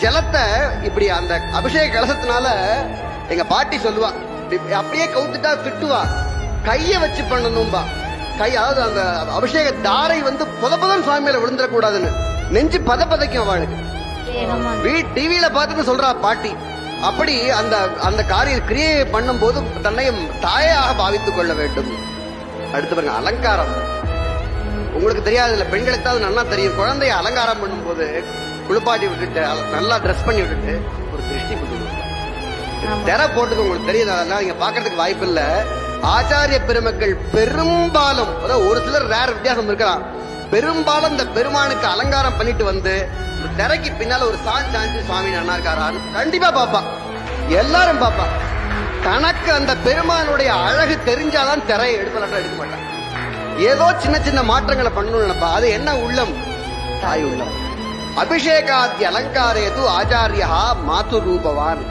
ஜலத்தை இப்படி அந்த அபிஷேக கலசத்தினால எங்க பாட்டி சொல்லுவா, அப்படியே கவுத்துட்டா திட்டுவா, கைய வச்சு பண்ணணும்பா. கை, அதாவது அந்த அபிஷேக தாரை புதப்பதன் சுவாமி மேல விழுந்துடக்கூடாதுன்னு நெஞ்சு பதைக்கும் அவளுக்கு. டிவியில பார்த்துட்டு சொல்றா பாட்டி. அப்படி அந்த அந்த கிரியை பண்ணும் போது தன்னை தாயாக பாவித்துக் கொள்ள வேண்டும். அடுத்து பாருங்க, அலங்காரம். உங்களுக்கு தெரியாது, இல்ல பெண்களுக்கு தான் நல்லா தெரியும். குழந்தைய அலங்காரம் பண்ணும் போது குளிப்பாட்டி விட்டுட்டு நல்லா ட்ரெஸ் பண்ணி விட்டுட்டு ஒரு திருஷ்டி போட்டு திரை போட்டுக்கு. உங்களுக்கு தெரியுது, அதெல்லாம் நீங்க பாக்குறதுக்கு வாய்ப்பு இல்ல. ஆச்சாரிய பெருமக்கள் பெரும்பாலும், ஒரு சிலர் ரேர் வித்தியாசம் இருக்கலாம், பெரும்பாலும் இந்த பெருமானுக்கு அலங்காரம் பண்ணிட்டு திரைக்கு பின்னால ஒரு சாஞ்சி சுவாமி நல்லா இருக்காரான்னு கண்டிப்பா பாப்பா, எல்லாரும் பாப்பா. தனக்கு அந்த பெருமானுடைய அழகு தெரிஞ்சாதான் திரையை எடுக்க மாட்டான். ஏதோ சின்ன சின்ன மாற்றங்களை பண்ணணும்னு நினைப்பா. அது என்ன உள்ளம்? தாய் உள்ளம். அபிஷேகாத்தி அலங்காரேது ஆச்சாரியா மாது ரூபவான்.